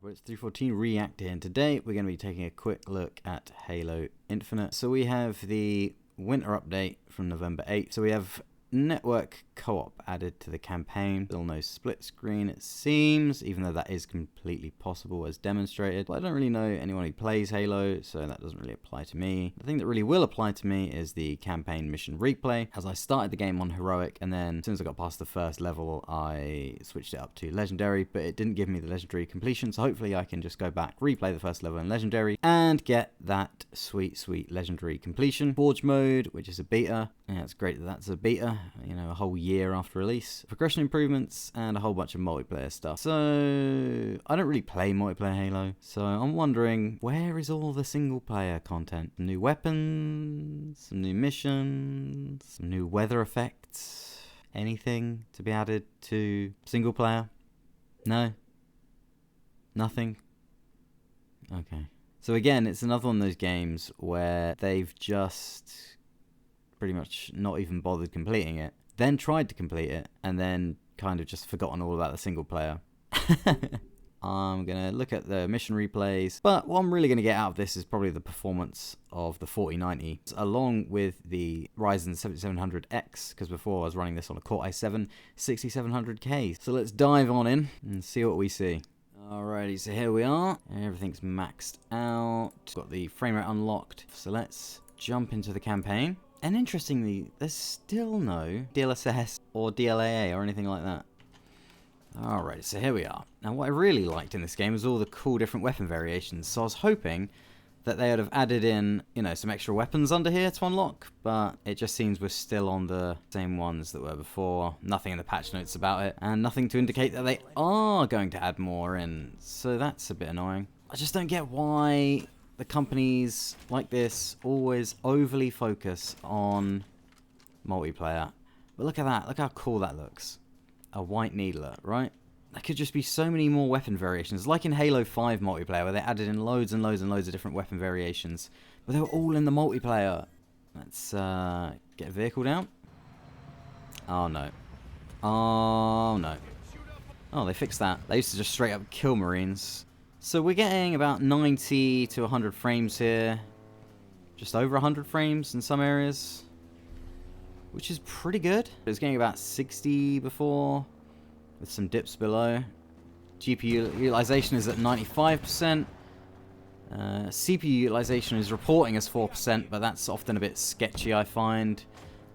But it's 314 React here, and today we're going to be taking a quick look at Halo Infinite. So we have the winter update from November 8th. So we have network co-op added to the campaign. Still no split screen, it seems, even though that is completely possible as demonstrated. But I don't really know anyone who plays Halo, so that doesn't really apply to me. The thing that really will apply to me is the campaign mission replay, as I started the game on heroic, and then as soon as I got past the first level I switched it up to legendary, but it didn't give me the legendary completion, so hopefully I can just go back, replay the first level in legendary and get that sweet legendary completion. Forge mode, which is a beta. Yeah, it's great that that's a beta, you know, a whole year after release. Progression improvements and a whole bunch of multiplayer stuff. So I don't really play multiplayer Halo, so I'm wondering, where is all the single player content? Some new weapons, some new missions, some new weather effects, anything to be added to single player? No? Nothing? Okay. So again, it's another one of those games where they've just pretty much not even bothered completing it, then tried to complete it, and then kind of just forgotten all about the single player. I'm going to look at the mission replays, but what I'm really going to get out of this is probably the performance of the 4090, along with the Ryzen 7700X, because before I was running this on a Core i7 6700K. So let's dive on in and see what we see. Alrighty, so here we are. Everything's maxed out. Got the frame rate unlocked. So let's jump into the campaign. And interestingly, there's still no DLSS or DLAA or anything like that. Alright, so here we are. Now what I really liked in this game was all the cool different weapon variations. So I was hoping that they would have added in, you know, some extra weapons under here to unlock. But it just seems we're still on the same ones that were before. Nothing in the patch notes about it. And nothing to indicate that they are going to add more in. So that's a bit annoying. I just don't get why the companies like this always overly focus on multiplayer. But look at that. Look how cool that looks. A white needler, right? There could just be so many more weapon variations. Like in Halo 5 multiplayer, where they added in loads and loads and loads of different weapon variations. But they were all in the multiplayer. Let's get a vehicle down. Oh, no. Oh, no. Oh, they fixed that. They used to just straight up kill Marines. So we're getting about 90 to 100 frames here. Just over 100 frames in some areas, which is pretty good. It was getting about 60 before, with some dips below. GPU utilization is at 95%. CPU utilization is reporting as 4%, but that's often a bit sketchy, I find,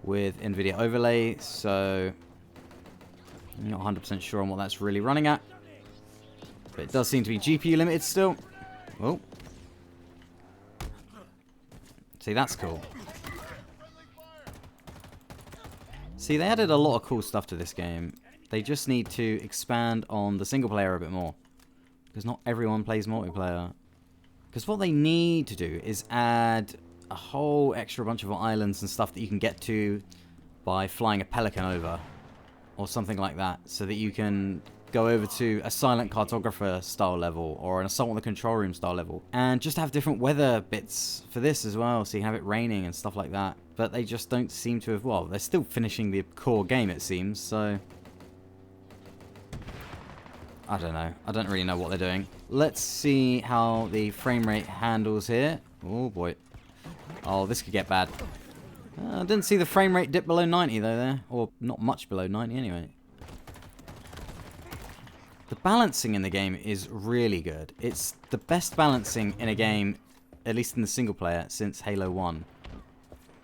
with NVIDIA overlay. So I'm not 100% sure on what that's really running at. But it does seem to be GPU limited still. Oh. See, that's cool. See, they added a lot of cool stuff to this game. They just need to expand on the single player a bit more, because not everyone plays multiplayer. Because what they need to do is add a whole extra bunch of islands and stuff that you can get to by flying a Pelican over, or something like that, so that you can go over to a silent cartographer style level or an assault on the control room style level, and just have different weather bits for this as well, so you can have it raining and stuff like that. But they just don't seem to have, well, they're still finishing the core game, it seems, so I don't know. I don't really know what they're doing. Let's see how the frame rate handles here. Oh boy. Oh, this could get bad. I didn't see the frame rate dip below 90 though there, or not much below 90 anyway. The balancing in the game is really good. It's the best balancing in a game, at least in the single player, since Halo 1.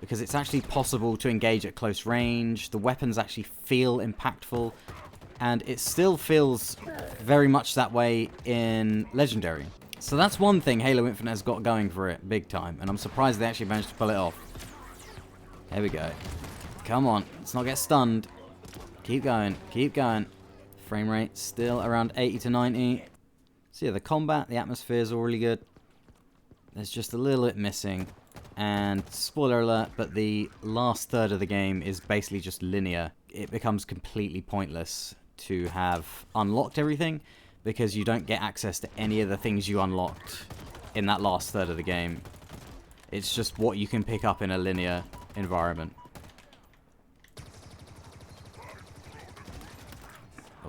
Because it's actually possible to engage at close range, the weapons actually feel impactful, and it still feels very much that way in Legendary. So that's one thing Halo Infinite has got going for it, big time, and I'm surprised they actually managed to pull it off. Here we go. Come on, let's not get stunned. Keep going, keep going. Frame rate still around 80 to 90. So yeah, the combat, the atmosphere is all really good. There's just a little bit missing. And spoiler alert, but the last third of the game is basically just linear. It becomes completely pointless to have unlocked everything, because you don't get access to any of the things you unlocked in that last third of the game. It's just what you can pick up in a linear environment.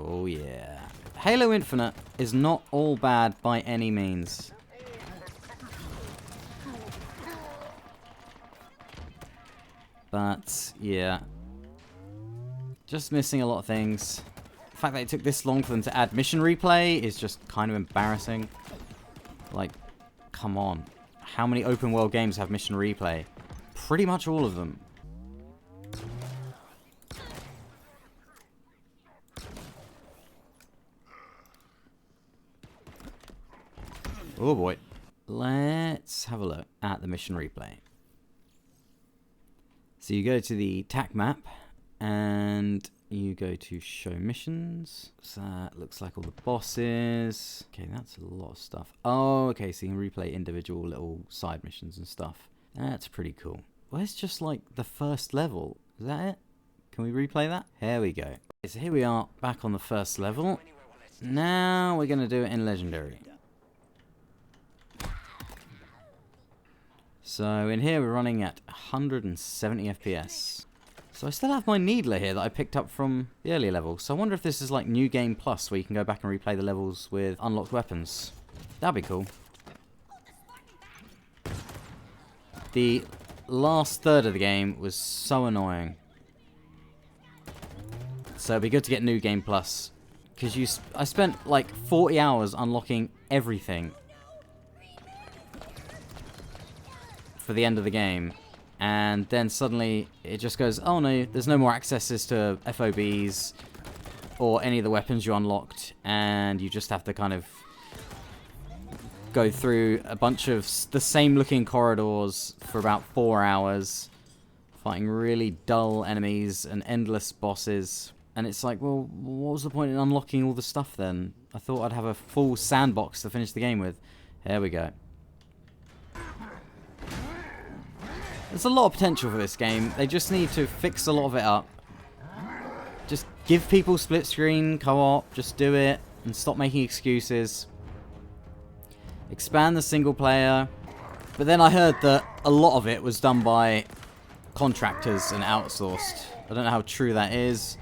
Oh yeah. Halo Infinite is not all bad by any means. But, yeah. Just missing a lot of things. The fact that it took this long for them to add mission replay is just kind of embarrassing. Like, come on. How many open world games have mission replay? Pretty much all of them. Oh boy. Let's have a look at the mission replay. So you go to the TAC map and you go to show missions. So that looks like all the bosses. Okay, that's a lot of stuff. Oh, okay, so you can replay individual little side missions and stuff. That's pretty cool. Well, it's just like the first level. Is that it? Can we replay that? Here we go. Okay, so here we are back on the first level. Now we're going to do it in Legendary. So in here we're running at 170 FPS. So I still have my Needler here that I picked up from the earlier level. So I wonder if this is like New Game Plus where you can go back and replay the levels with unlocked weapons. That'd be cool. The last third of the game was so annoying. So it'd be good to get New Game Plus. Because I spent like 40 hours unlocking everything for the end of the game, and then suddenly it just goes, oh no, there's no more accesses to FOBs or any of the weapons you unlocked, and you just have to kind of go through a bunch of the same looking corridors for about 4 hours, fighting really dull enemies and endless bosses. And it's like, well, what was the point in unlocking all the stuff then? I thought I'd have a full sandbox to finish the game with. There we go. There's a lot of potential for this game. They just need to fix a lot of it up. Just give people split screen, co-op, just do it, and stop making excuses. Expand the single player. But then I heard that a lot of it was done by contractors and outsourced. I don't know how true that is,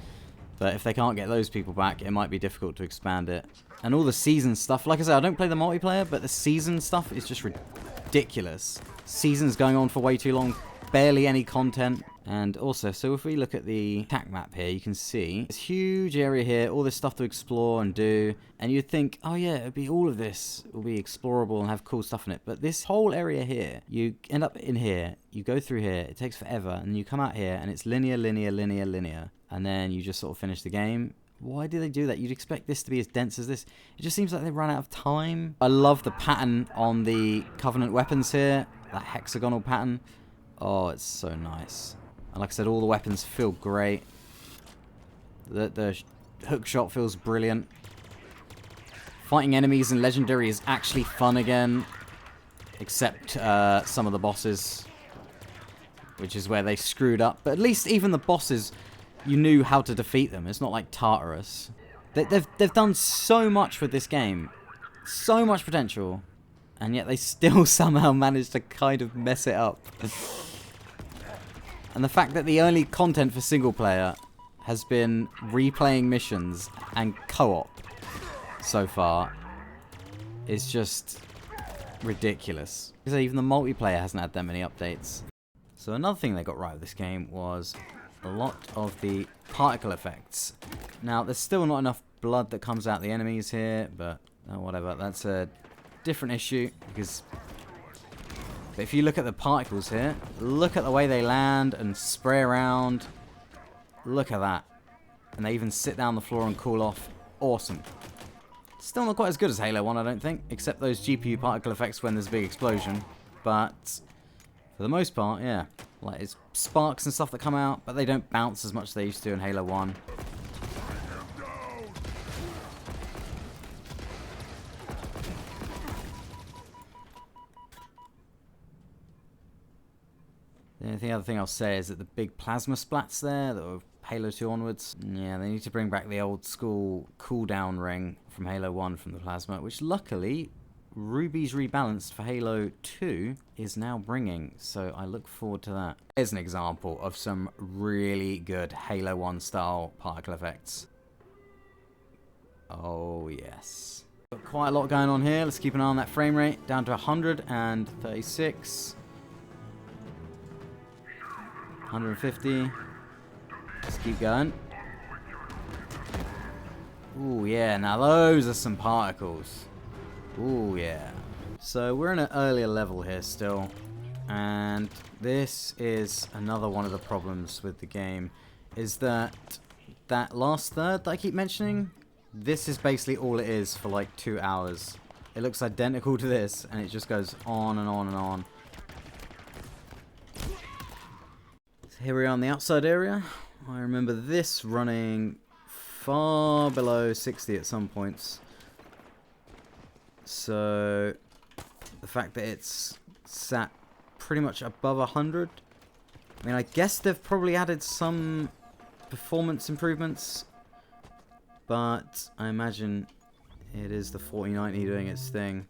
but if they can't get those people back, it might be difficult to expand it. And all the season stuff, like I said, I don't play the multiplayer, but the season stuff is just ridiculous. Seasons going on for way too long, barely any content. And also, so if we look at the TAC map here, you can see this huge area here, all this stuff to explore and do. And you'd think, oh yeah, it'd be all of this will be explorable and have cool stuff in it. But this whole area here, you end up in here, you go through here, it takes forever, and you come out here and it's linear, linear, linear, linear. And then you just sort of finish the game. Why do they do that? You'd expect this to be as dense as this. It just seems like they run out of time. I love the pattern on the Covenant weapons here. That hexagonal pattern. Oh, it's so nice. And like I said, all the weapons feel great. The hook shot feels brilliant. Fighting enemies in Legendary is actually fun again. Except some of the bosses. Which is where they screwed up. But at least even the bosses, you knew how to defeat them. It's not like Tartarus. They've done so much with this game. So much potential. And yet they still somehow managed to kind of mess it up. And the fact that the only content for single player has been replaying missions and co-op so far is just ridiculous. Because even the multiplayer hasn't had that many updates. So another thing they got right with this game was a lot of the particle effects. Now, there's still not enough blood that comes out the enemies here, but whatever. That's a different issue, because but if you look at the particles here, look at the way they land and spray around. Look at that. And they even sit down the floor and cool off. Awesome. Still not quite as good as Halo 1, I don't think, except those GPU particle effects when there's a big explosion. But for the most part, yeah. Like, it's sparks and stuff that come out, but they don't bounce as much as they used to in Halo 1. The other thing I'll say is that the big plasma splats there that were Halo 2 onwards, yeah, they need to bring back the old school cooldown ring from Halo 1 from the plasma, which luckily Ruby's Rebalanced for Halo 2 is now bringing, so I look forward to that. Here's an example of some really good Halo 1 style particle effects. Oh, yes. Got quite a lot going on here. Let's keep an eye on that frame rate. Down to 136. 150. Let's keep going. Ooh, yeah. Now those are some particles. Ooh, yeah. So we're in an earlier level here still. And this is another one of the problems with the game. Is that last third that I keep mentioning, this is basically all it is for like 2 hours. It looks identical to this, and it just goes on and on and on. So here we are on the outside area. I remember this running far below 60 at some points. So the fact that it's sat pretty much above 100. I mean, I guess they've probably added some performance improvements, but I imagine it is the 4090 doing its thing.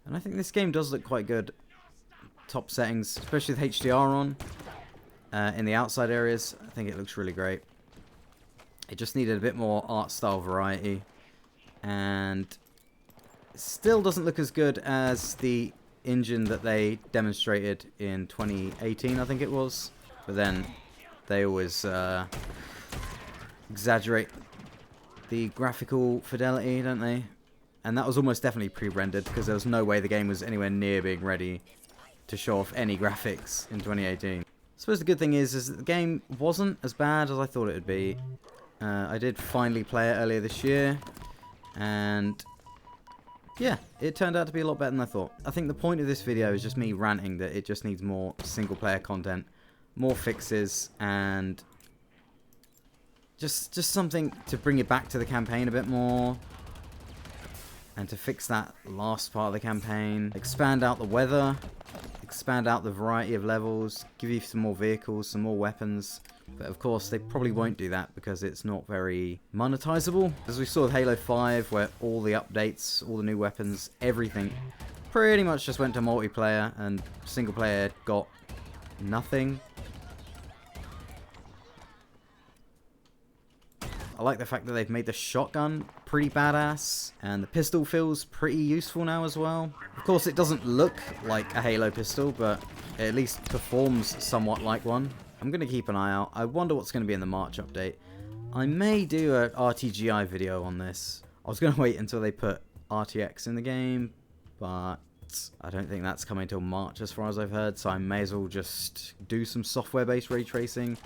And I think this game does look quite good. Top settings, especially with HDR on in the outside areas, I think it looks really great. It just needed a bit more art style variety, and it still doesn't look as good as the engine that they demonstrated in 2018, I think it was. But then they always exaggerate the graphical fidelity, don't they? And that was almost definitely pre-rendered, because there was no way the game was anywhere near being ready to show off any graphics in 2018. I suppose the good thing is that the game wasn't as bad as I thought it would be. I did finally play it earlier this year, and yeah, it turned out to be a lot better than I thought. I think the point of this video is just me ranting that it just needs more single player content, more fixes, and just something to bring it back to the campaign a bit more, and to fix that last part of the campaign. Expand out the weather, expand out the variety of levels, give you some more vehicles, some more weapons. But of course they probably won't do that because it's not very monetizable. As we saw with Halo 5, where all the updates, all the new weapons, everything pretty much just went to multiplayer, and single player got nothing. I like the fact that they've made the shotgun pretty badass, and the pistol feels pretty useful now as well. Of course it doesn't look like a Halo pistol, but it at least performs somewhat like one. I'm going to keep an eye out. I wonder what's going to be in the March update. I may do an RTGI video on this. I was going to wait until they put RTX in the game, but I don't think that's coming until March as far as I've heard, so I may as well just do some software-based ray tracing.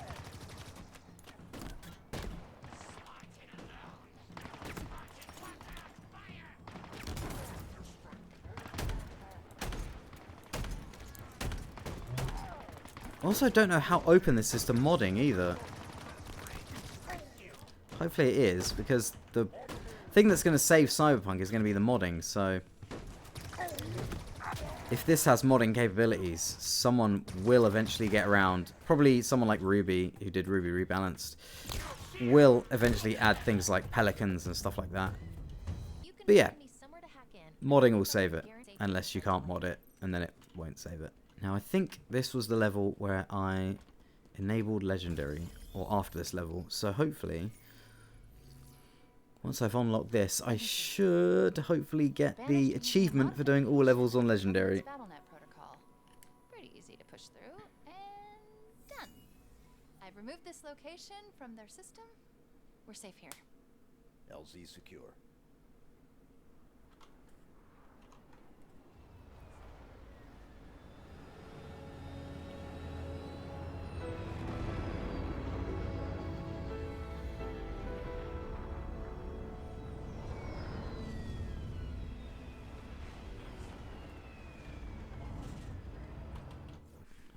Also, don't know how open this is to modding either. Hopefully it is, because the thing that's going to save Cyberpunk is going to be the modding, so if this has modding capabilities, someone will eventually get around. Probably someone like Ruby, who did Ruby Rebalanced, will eventually add things like pelicans and stuff like that. But yeah, modding will save it, unless you can't mod it, and then it won't save it. Now, I think this was the level where I enabled Legendary, or after this level, so hopefully, once I've unlocked this, I should hopefully get the achievement for doing all levels on Legendary. Pretty easy to push through, and done. I've removed this location from their system. We're safe here. LZ secure.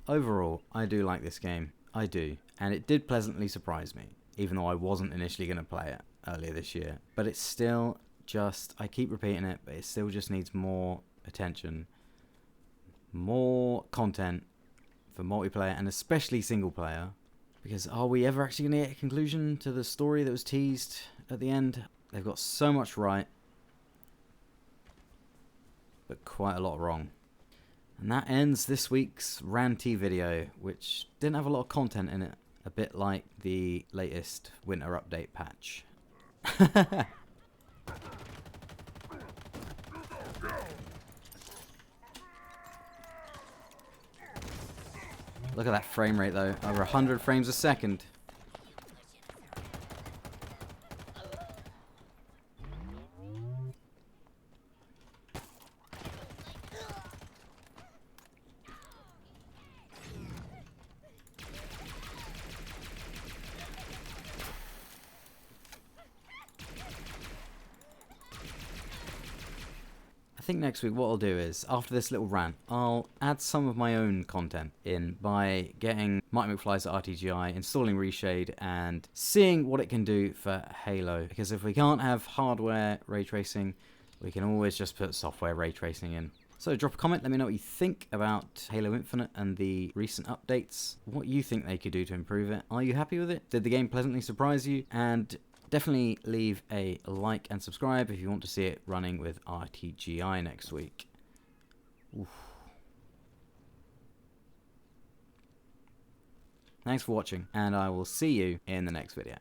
Overall, I do like this game. I do. And it did pleasantly surprise me, even though I wasn't initially going to play it earlier this year. But it's still just, I keep repeating it, but it still just needs more attention, more content for multiplayer, and especially single player. Because are we ever actually going to get a conclusion to the story that was teased at the end? They've got so much right, but quite a lot wrong. And that ends this week's Ranting video, which didn't have a lot of content in it. A bit like the latest winter update patch. Look at that frame rate though, over 100 frames a second. I think next week what I'll do is, after this little rant, I'll add some of my own content in by getting Mike McFly's at RTGI, installing Reshade, and seeing what it can do for Halo. Because if we can't have hardware ray tracing, we can always just put software ray tracing in. So drop a comment, let me know what you think about Halo Infinite and the recent updates. What you think they could do to improve it. Are you happy with it? Did the game pleasantly surprise you? And definitely leave a like and subscribe if you want to see it running with RTGI next week. Oof. Thanks for watching, and I will see you in the next video.